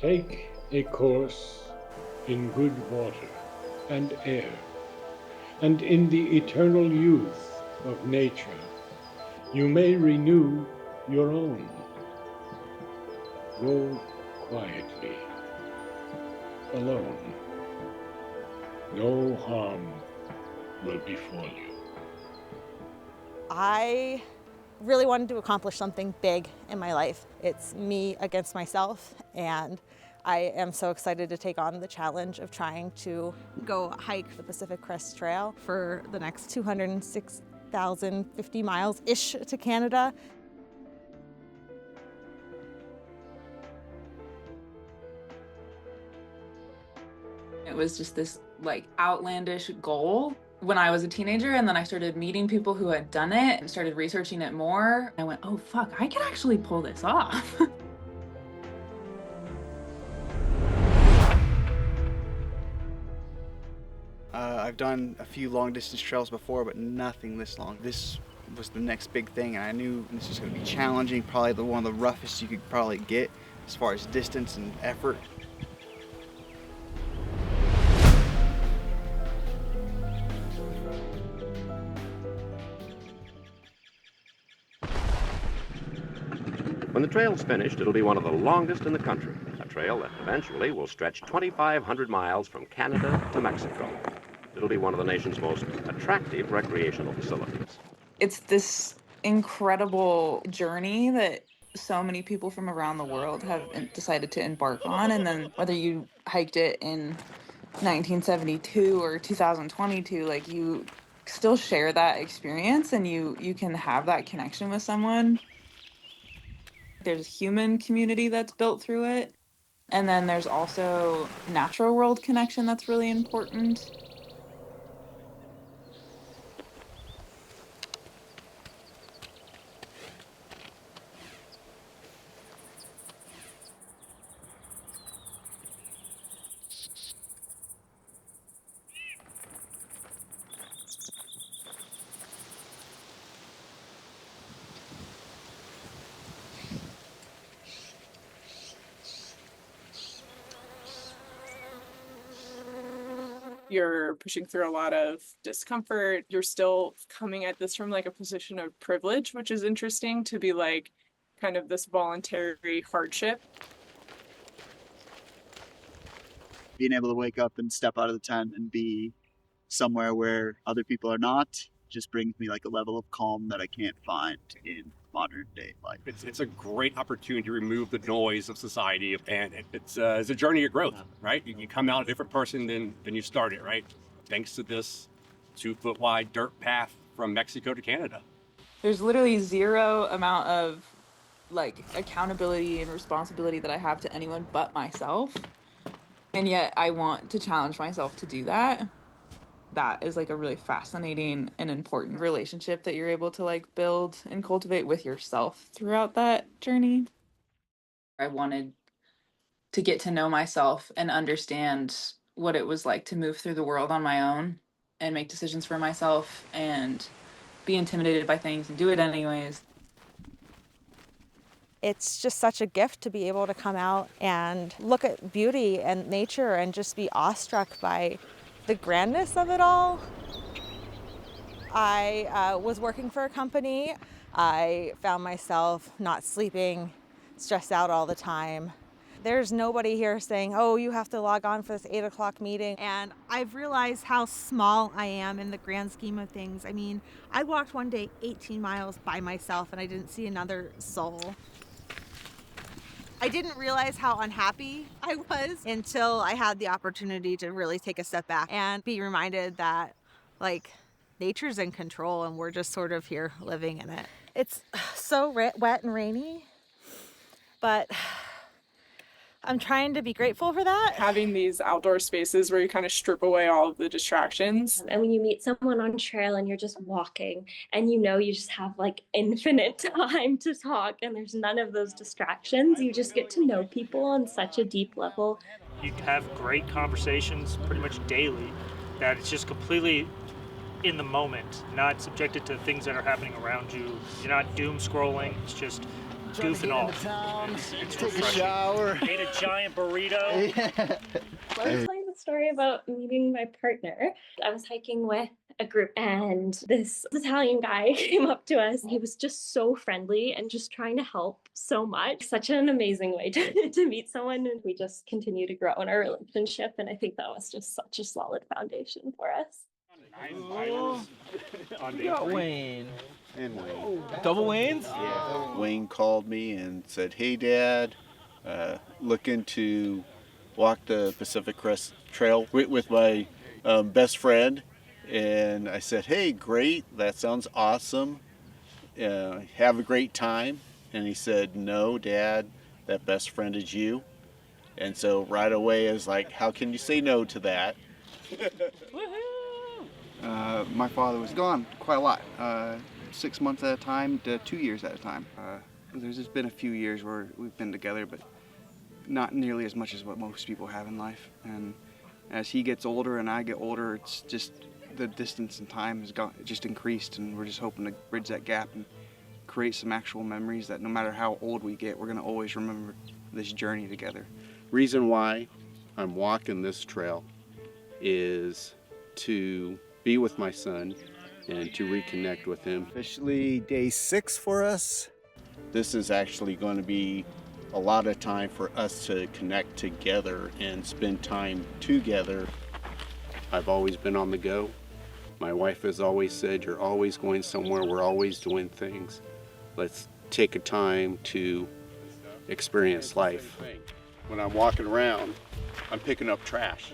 Take a course in good water and air, and in the eternal youth of nature you may renew your own. Go quietly, alone. No harm will befall you. I really wanted to accomplish something big in my life. It's me against myself, and I am so excited to take on the challenge of trying to go hike the Pacific Crest Trail for the next 206,050 miles-ish to Canada. It was just this like outlandish goal when I was a teenager, and then I started meeting people who had done it and started researching it more. I went, oh fuck, I can actually pull this off. I've done a few long distance trails before, but nothing this long. This was the next big thing, and I knew this was going to be challenging, probably one of the roughest you could probably get as far as distance and effort. When the trail's finished, it'll be one of the longest in the country, a trail that eventually will stretch 2,500 miles from Canada to Mexico. It'll be one of the nation's most attractive recreational facilities. It's this incredible journey that so many people from around the world have decided to embark on. And then whether you hiked it in 1972 or 2022, like you still share that experience, and you can have that connection with someone. There's a human community that's built through it. And then there's also natural world connection that's really important. You're pushing through a lot of discomfort. You're still coming at this from like a position of privilege, which is interesting to be like kind of this voluntary hardship. Being able to wake up and step out of the tent and be somewhere where other people are not just brings me like a level of calm that I can't find in modern day life. It's a great opportunity to remove the noise of society, and it's a journey of growth, right? You come out a different person than you started, right? Thanks to this 2-foot wide dirt path from Mexico to Canada. There's literally zero amount of like accountability and responsibility that I have to anyone but myself. And yet I want to challenge myself to do that. That is like a really fascinating and important relationship that you're able to like build and cultivate with yourself throughout that journey. I wanted to get to know myself and understand what it was like to move through the world on my own and make decisions for myself and be intimidated by things and do it anyways. It's just such a gift to be able to come out and look at beauty and nature and just be awestruck by the grandness of it all. I was working for a company. I found myself not sleeping, stressed out all the time. There's nobody here saying, oh, you have to log on for this 8 o'clock meeting. And I've realized how small I am in the grand scheme of things. I mean, I walked one day 18 miles by myself and I didn't see another soul. I didn't realize how unhappy I was until I had the opportunity to really take a step back and be reminded that, like, nature's in control and we're just sort of here living in it. It's so wet and rainy, but I'm trying to be grateful for that. Having these outdoor spaces where you kind of strip away all of the distractions. And when you meet someone on trail and you're just walking and you know you just have like infinite time to talk and there's none of those distractions, you just get to know people on such a deep level. You have great conversations pretty much daily that it's just completely in the moment, not subjected to things that are happening around you. You're not doom scrolling. It's just goofing off. Take a shower. Ate a giant burrito. Let me tell you the story about meeting my partner. I was hiking with a group and this Italian guy came up to us. He was just so friendly and just trying to help so much. Such an amazing way to meet someone. And we just continue to grow in our relationship. And I think that was just such a solid foundation for us. We got Wayne. And Wayne. Double Waynes? Yeah. Wayne called me and said, "Hey, Dad, looking to walk the Pacific Crest Trail with my best friend." And I said, "Hey, great. That sounds awesome. Have a great time." And he said, "No, Dad, that best friend is you." And so right away I was like, how can you say no to that? My father was gone quite a lot. 6 months at a time to 2 years at a time. There's just been a few years where we've been together, but not nearly as much as what most people have in life. And as he gets older and I get older, it's just the distance and time has just increased, and we're just hoping to bridge that gap and create some actual memories that no matter how old we get, we're going to always remember this journey together. Reason why I'm walking this trail is to be with my son and to reconnect with him. Officially day 6 for us. This is actually going to be a lot of time for us to connect together and spend time together. I've always been on the go. My wife has always said, "You're always going somewhere, we're always doing things. Let's take a time to experience life." When I'm walking around, I'm picking up trash.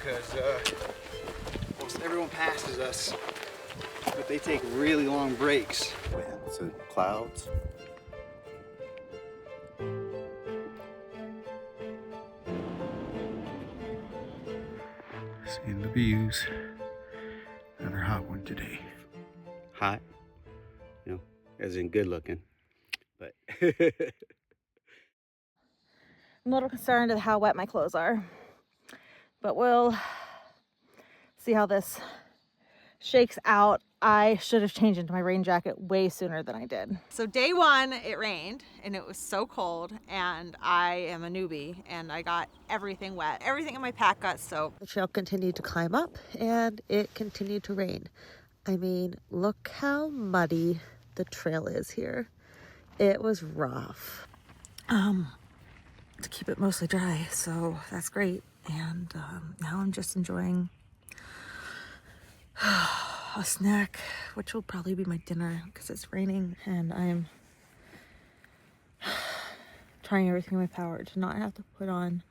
Because most everyone passes us, but they take really long breaks. Winds and clouds. Seeing the views. Another hot one today. Hot? You know, as in good looking. But I'm a little concerned with how wet my clothes are, but we'll see how this shakes out. I should have changed into my rain jacket way sooner than I did. So day 1, it rained and it was so cold, and I am a newbie and I got everything wet. Everything in my pack got soaked. The trail continued to climb up and it continued to rain. I mean, look how muddy the trail is here. It was rough. To keep it mostly dry, so that's great. And now I'm just enjoying a snack, which will probably be my dinner because it's raining, and I'm trying everything in my power to not have to put on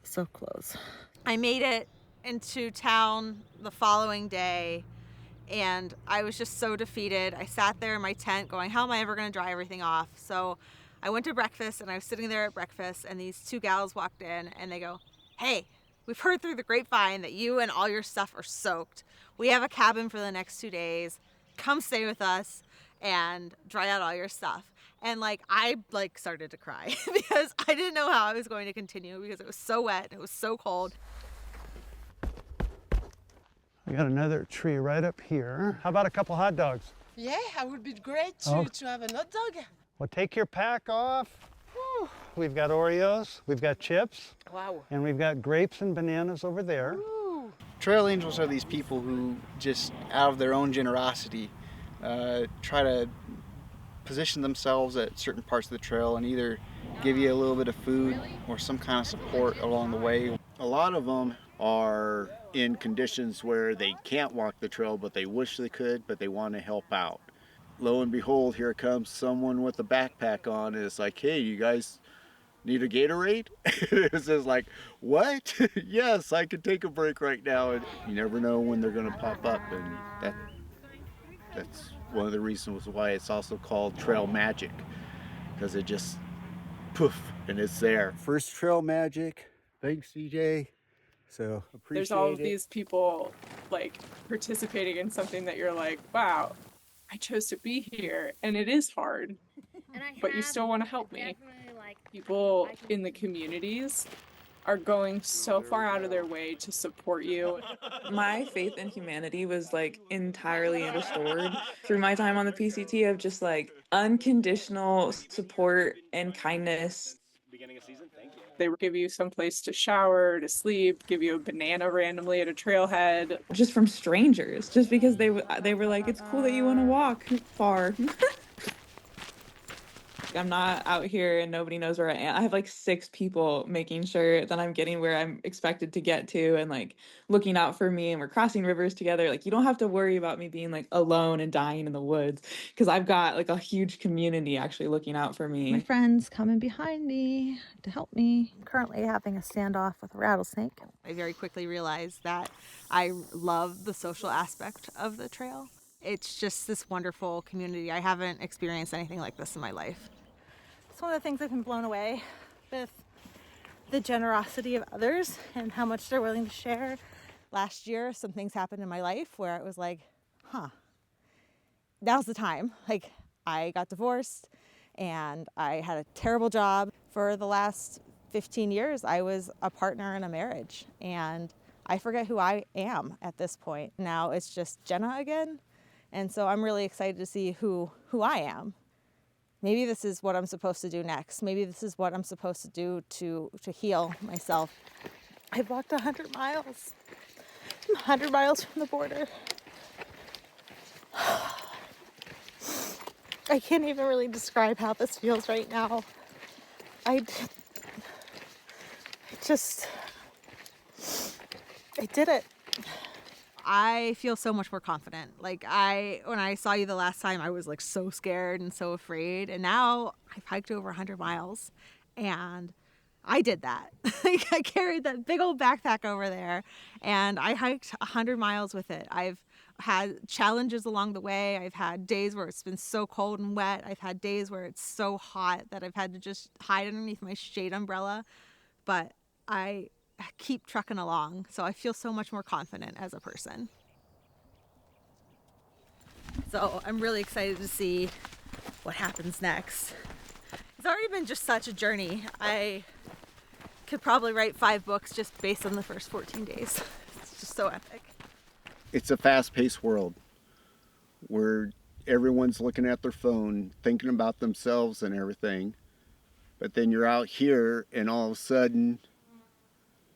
soaked clothes. I made it into town the following day, and I was just so defeated. I sat there in my tent going, how am I ever going to dry everything off? So I went to breakfast, and I was sitting there at breakfast, and these 2 gals walked in, and they go, "Hey, we've heard through the grapevine that you and all your stuff are soaked. We have a cabin for the next 2 days. Come stay with us and dry out all your stuff." And I started to cry because I didn't know how I was going to continue because it was so wet. It was so cold. We got another tree right up here. How about a couple hot dogs? Yeah, it would be great to have a hot dog. Well, take your pack off. Whew. We've got Oreos, we've got chips, Wow. and we've got grapes and bananas over there. Ooh. Trail angels are these people who just, out of their own generosity, try to position themselves at certain parts of the trail and either give you a little bit of food or some kind of support along the way. A lot of them are in conditions where they can't walk the trail, but they wish they could, but they want to help out. Lo and behold, here comes someone with a backpack on, and it's like, "Hey, you guys need a Gatorade?" It's just like, what? Yes, I could take a break right now. And you never know when they're going to pop up, and that's one of the reasons why it's also called trail magic, because it just poof and it's there. First trail magic. Thanks, CJ. So appreciate There's all of it. these people participating in something that you're like, wow, I chose to be here, and it is hard, but you still want to help me. People in the communities are going so far out of their way to support you. My faith in humanity was like entirely restored through my time on the PCT of just like unconditional support and kindness. Beginning of season, thank you. They would give you some place to shower, to sleep, give you a banana randomly at a trailhead. Just from strangers, just because they were like, it's cool that you want to walk far. I'm not out here and nobody knows where I am. I have like 6 people making sure that I'm getting where I'm expected to get to and like looking out for me, and we're crossing rivers together. Like, you don't have to worry about me being like alone and dying in the woods, because I've got like a huge community actually looking out for me. My friends coming behind me to help me. I'm currently having a standoff with a rattlesnake. I very quickly realized that I love the social aspect of the trail. It's just this wonderful community. I haven't experienced anything like this in my life. It's one of the things I've been blown away with, the generosity of others and how much they're willing to share. Last year, some things happened in my life where it was like, now's the time. Like, I got divorced and I had a terrible job. For the last 15 years, I was a partner in a marriage, and I forget who I am at this point. Now it's just Jenna again. And so I'm really excited to see who I am. Maybe this is what I'm supposed to do next. Maybe this is what I'm supposed to do to heal myself. I've walked 100 miles. I'm 100 miles from the border. I can't even really describe how this feels right now. I did it. I feel so much more confident. Like, when I saw you the last time, I was like so scared and so afraid. And now I've hiked over 100 miles and I did that. Like, I carried that big old backpack over there and I hiked 100 miles with it. I've had challenges along the way. I've had days where it's been so cold and wet. I've had days where it's so hot that I've had to just hide underneath my shade umbrella. But I keep trucking along, so I feel so much more confident as a person. So I'm really excited to see what happens next. It's already been just such a journey. I could probably write 5 books just based on the first 14 days. It's just so epic. It's a fast-paced world where everyone's looking at their phone, thinking about themselves and everything. But then you're out here and all of a sudden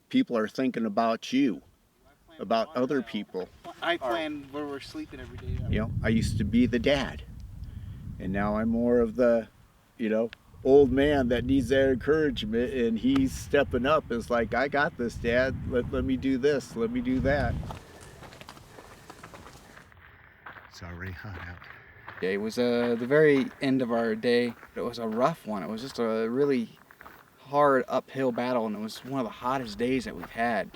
people are thinking about you, about other people. I plan where we're sleeping every day. You know, I used to be the dad, and now I'm more of the, old man that needs that encouragement, and he's stepping up. It's like, I got this, Dad. Let me do this. Let me do that. It's already hot out. It was the very end of our day. It was a rough one. It was just a really hard uphill battle, and it was one of the hottest days that we've had.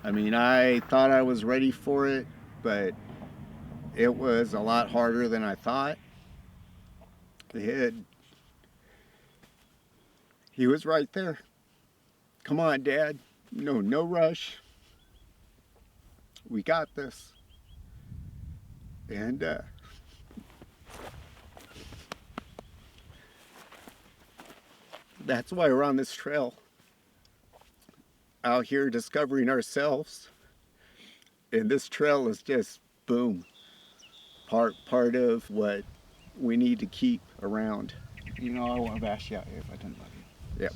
I mean, I thought I was ready for it, but it was a lot harder than I thought. He was right there. Come on, Dad. No rush. We got this. And that's why we're on this trail, out here discovering ourselves. And this trail is just, boom, part of what we need to keep around. I wouldn't have asked you out here if I didn't love you. Yep.